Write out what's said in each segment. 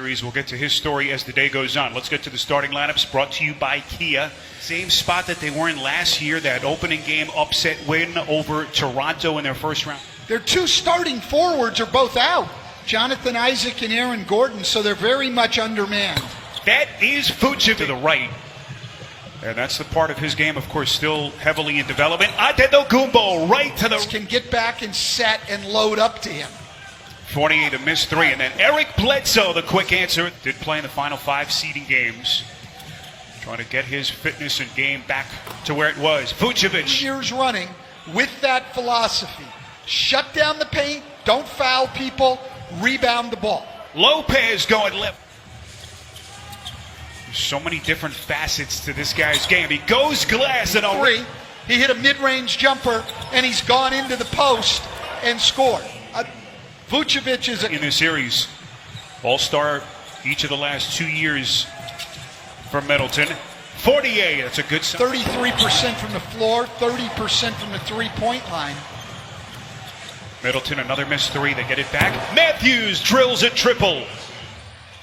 series. We'll get to his story as the day goes on. Let's get to the starting lineups brought to you by Kia. Same spot that they were in last year, that opening game upset win over Toronto in their first round. Their two starting forwards are both out, Jonathan Isaac and Aaron Gordon, so they're very much undermanned. That is Vucevic to the right. And that's the part of his game, of course, still heavily in development. Antetokounmpo right to the... Can get back and set and load up to him. 48 a missed three. And then Eric Bledsoe, the quick answer, did play in the final 5 seeding games. Trying to get his fitness and game back to where it was. Vucevic. Years running with that philosophy. Shut down the paint, don't foul people, rebound the ball. Lopez going left. There's so many different facets to this guy's game. He goes glass and three. He hit a mid-range jumper, and he's gone into the post and scored. Vucevic is in this series. All-star each of the last 2 years for Middleton. 48, that's a good sign. 33% from the floor, 30% from the three-point line. Middleton, another missed three. They get it back. Matthews drills a triple.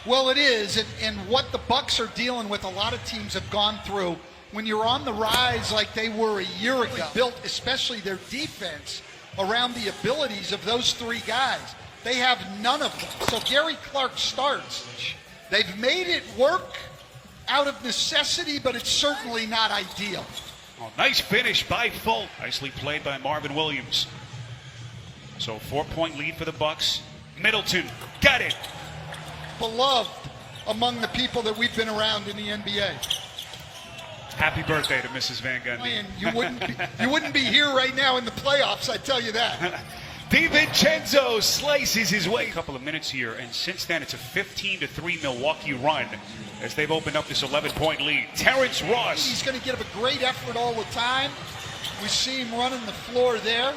Well, it is, and what the Bucks are dealing with, a lot of teams have gone through. When you're on the rise like they were a year ago, built especially their defense around the abilities of those three guys. They have none of them. So Gary Clark starts. They've made it work out of necessity, but it's certainly not ideal. Oh, nice finish by Fultz. Nicely played by Marvin Williams. So 4-point lead for the Bucks. Middleton got it. Beloved among the people that we've been around in the NBA. Happy birthday to Mrs. Van Gundy. You wouldn't be here right now in the playoffs, I tell you that. DiVincenzo slices his way. A couple of minutes here, and since then it's a 15-3 Milwaukee run as they've opened up this 11-point lead. Terrence Ross. He's going to give a great effort all the time. We see him running the floor there.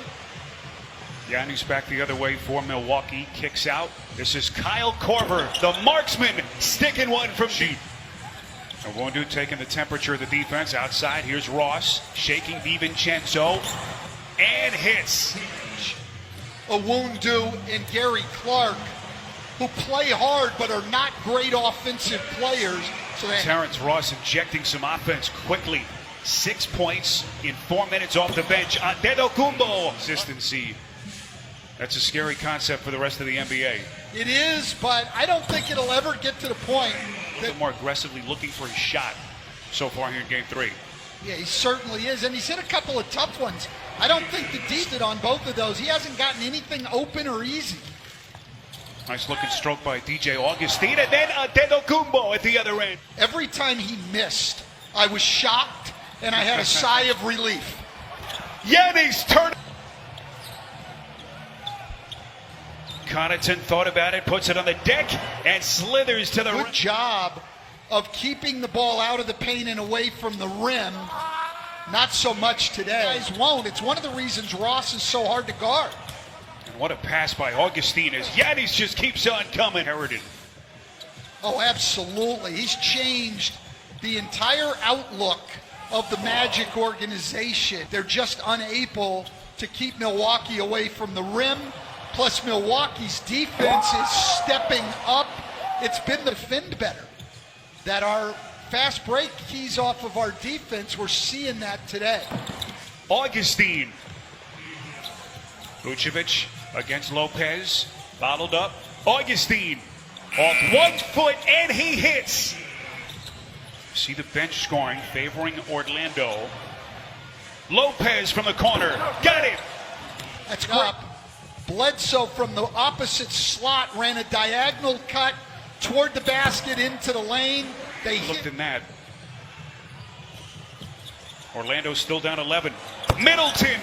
Giannis back the other way for Milwaukee. Kicks out. This is Kyle Korver, the marksman, sticking one from deep. Awundu taking the temperature of the defense outside. Here's Ross shaking DiVincenzo and hits. Awundu and Gary Clark, who play hard but are not great offensive players. So Terrence Ross injecting some offense quickly. 6 points in 4 minutes off the bench. Antetokounmpo. Consistency. That's a scary concept for the rest of the NBA. It is, but I don't think it'll ever get to the point a little more aggressively looking for a shot so far here in Game 3. Yeah, he certainly is, and he's hit a couple of tough ones. I don't think the D did on both of those. He hasn't gotten anything open or easy. Nice looking stroke by DJ Augustine, and then Antetokounmpo at the other end. Every time he missed, I was shocked, and I had a sigh of relief. Giannis turn. Connaughton thought about it, puts it on the deck, and slithers to the rim. Good job of keeping the ball out of the paint and away from the rim. Not so much today. Guys won't. It's one of the reasons Ross is so hard to guard. And what a pass by Augustine as Giannis just keeps on coming. Inherited. Oh, absolutely. He's changed the entire outlook of the Magic organization. They're just unable to keep Milwaukee away from the rim. Plus, Milwaukee's defense is stepping up. It's been the defend better. That our fast break keys off of our defense, we're seeing that today. Augustine. Vucevic against Lopez. Bottled up. Augustine off 1 foot, and he hits. See the bench scoring, favoring Orlando. Lopez from the corner. Got it. That's great. Bledsoe from the opposite slot ran a diagonal cut toward the basket into the lane. They looked in that. Orlando still down 11. Middleton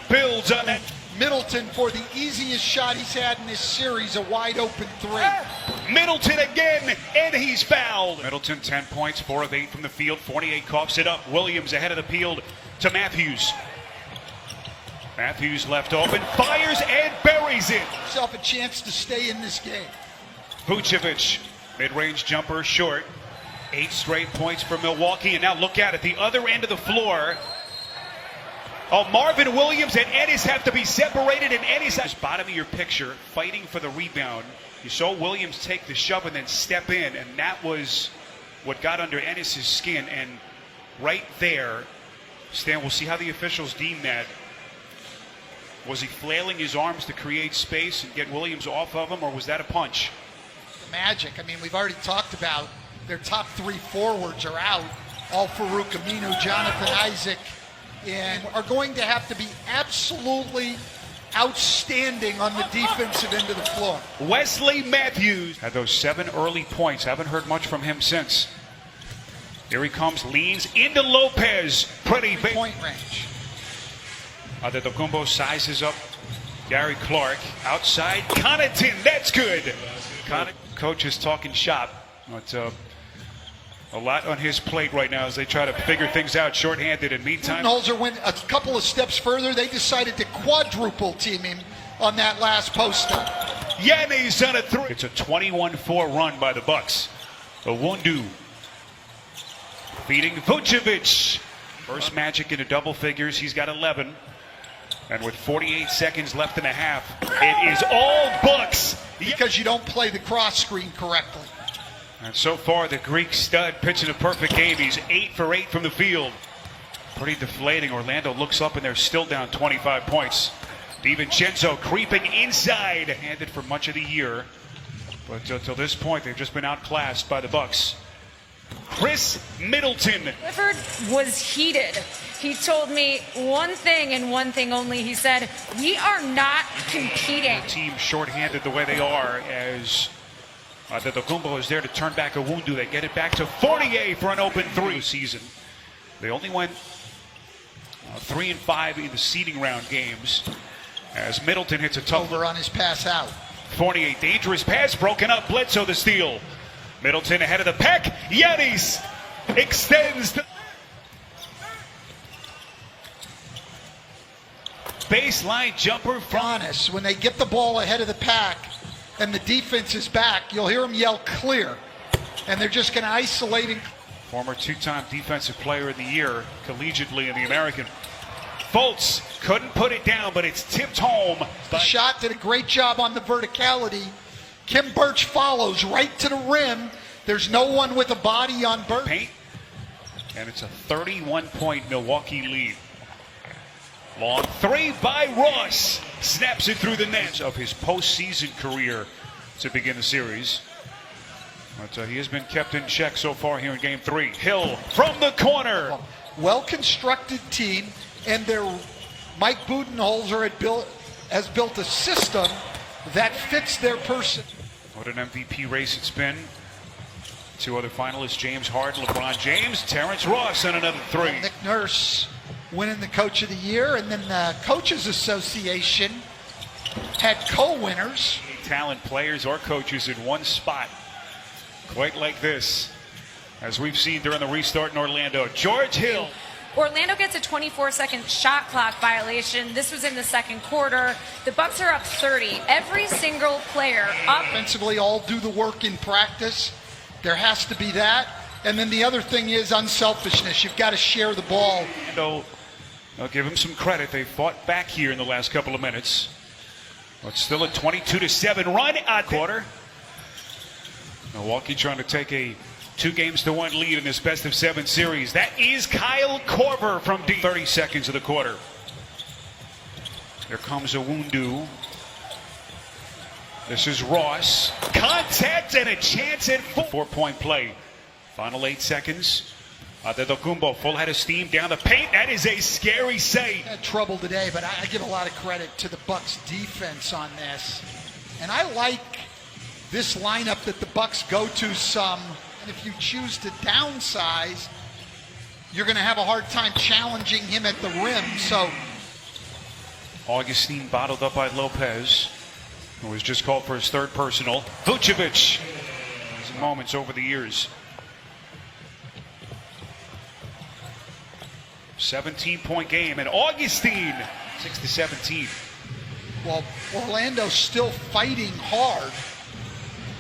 builds on that. Middleton for the easiest shot he's had in this series, a wide open three. Middleton again, and he's fouled. Middleton 10 points, 4 of 8 from the field, 48 coughs it up. Williams ahead of the field to Matthews. Matthews left open, fires and buries it. Himself a chance to stay in this game. Vucevic, mid-range jumper short. 8 straight points for Milwaukee, and now look at it, the other end of the floor. Oh, Marvin Williams and Ennis have to be separated, and Ennis at the bottom of your picture, fighting for the rebound. You saw Williams take the shove and then step in, and that was what got under Ennis's skin. And right there, Stan, we'll see how the officials deem that. Was he flailing his arms to create space and get Williams off of him, or was that a punch? Magic. I mean, we've already talked about their top three forwards are out. All Farouk Aminu, Jonathan Isaac, and are going to have to be absolutely outstanding on the defensive end of the floor. Wesley Matthews had those 7 early points. Haven't heard much from him since. Here he comes, leans into Lopez. Pretty big Point range. Antetokounmpo sizes up Gary Clark. Outside, Connaughton. That's good. Coach is talking shop. But, a lot on his plate right now as they try to figure things out shorthanded. In meantime, Budenholzer went a couple of steps further. They decided to quadruple team him on that last poster. Yannis on a 3. It's a 21-4 run by the Bucks. Owundu feeding Vucevic. First Magic into double figures. He's got 11. And with 48 seconds left in the half, it is all Bucks. Because you don't play the cross screen correctly. And so far, the Greek stud pitching a perfect game. He's 8 for 8 from the field. Pretty deflating. Orlando looks up and they're still down 25 points. DiVincenzo creeping inside. Handed for much of the year. But till this point, they've just been outclassed by the Bucks. Chris Middleton. Clifford was heated. He told me one thing and one thing only. He said, we are not competing. The team shorthanded the way they are as Antetokounmpo is there to turn back Owundu. They get it back to Fournier for an open 3 season. They only went 3 and 5 in the seeding round games as Middleton hits a tough Over on his pass out. Fournier, dangerous pass, broken up. Bledsoe the steal. Middleton ahead of the pack. Yannis extends the baseline jumper from Giannis, when they get the ball ahead of the pack and the defense is back, you'll hear them yell clear. And they're just going to isolate him. Former 2-time defensive player of the year collegiately in the American. Fultz couldn't put it down, but it's tipped home. The shot did a great job on the verticality. Kim Birch follows right to the rim. There's no one with a body on Birch. Paint. And it's a 31-point Milwaukee lead. Long 3 by Ross. Snaps it through the net of his postseason career to begin the series. But he has been kept in check so far here in Game 3. Hill from the corner. Well-constructed team, and their Mike Budenholzer has built a system that fits their person. What an MVP race it's been. 2 other finalists, James Harden, LeBron James, Terrence Ross, and another 3. Nick Nurse winning the Coach of the Year, and then the Coaches Association had co-winners. Talent players or coaches in one spot. Quite like this, as we've seen during the restart in Orlando. George Hill. Orlando gets a 24-second shot clock violation. This was in the second quarter. The Bucks are up 30. Every single player up. Offensively, all do the work in practice. There has to be that. And then the other thing is unselfishness. You've got to share the ball. Orlando, I'll give them some credit. They fought back here in the last couple of minutes. But still a 22-7 run at quarter. Milwaukee trying to take a 2-1 lead in this best-of-7 series. That is Kyle Korver from deep. 30 seconds of the quarter. Here comes Owundu. This is Ross. Contact and a chance at 4-point play. Final 8 seconds. Antetokounmpo full head of steam down the paint. That is a scary sight. Had trouble today, but I give a lot of credit to the Bucks defense on this. And I like this lineup that the Bucks go to some. And if you choose to downsize, you're going to have a hard time challenging him at the rim. So Augustine bottled up by Lopez, who was just called for his 3rd personal. Vucevic. Some moments over the years. 17-point game, and Augustine 6-17. well, Orlando's still fighting hard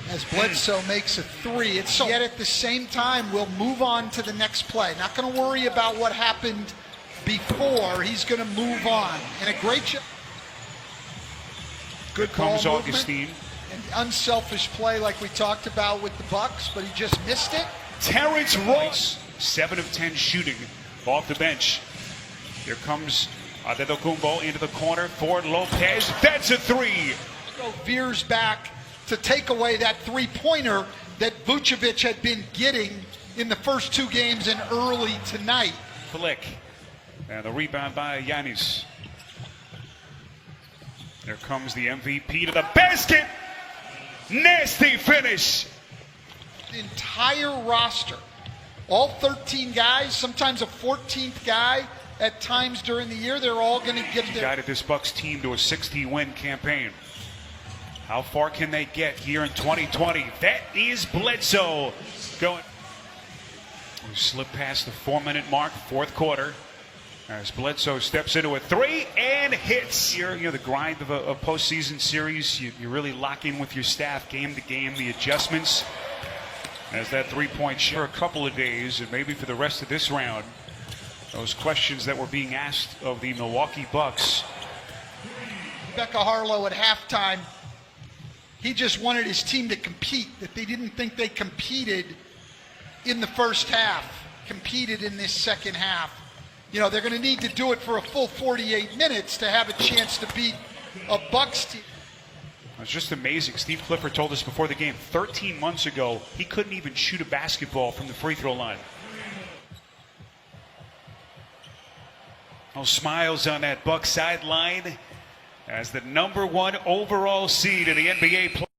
as Bledsoe makes a 3. It's yet at the same time, we'll move on to the next play. Not going to worry about what happened before he's going to move on. And a great job. Good ball Comes movement Augustine. and unselfish play like we talked about with the Bucks, but he just missed it. Terrence Ross, 7 of 10 shooting off the bench. Here comes Adetokounmpo into the corner for Lopez. That's a three. Veers back to take away that three-pointer that Vucevic had been getting in the first two games and early tonight. Flick. And the rebound by Giannis. There comes the MVP to the basket. Nasty finish. The entire roster, all 13 guys, sometimes a 14th guy at times during the year, they're all going to get there. Guided this Bucks team to a 60-win campaign. How far can they get here in 2020? That is Bledsoe going. We slip past the 4-minute mark, fourth quarter, as Bledsoe steps into a three and hits. Here, the grind of a postseason series, you really lock in with your staff game to game, the adjustments. As that three-point shot for a couple of days, and maybe for the rest of this round, those questions that were being asked of the Milwaukee Bucks. Becca Harlow at halftime, he just wanted his team to compete, that they didn't think they competed in the first half, competed in this second half. They're going to need to do it for a full 48 minutes to have a chance to beat a Bucks team. It's just amazing. Steve Clifford told us before the game, 13 months ago, he couldn't even shoot a basketball from the free throw line. No smiles on that Bucks sideline as the #1 overall seed in the NBA.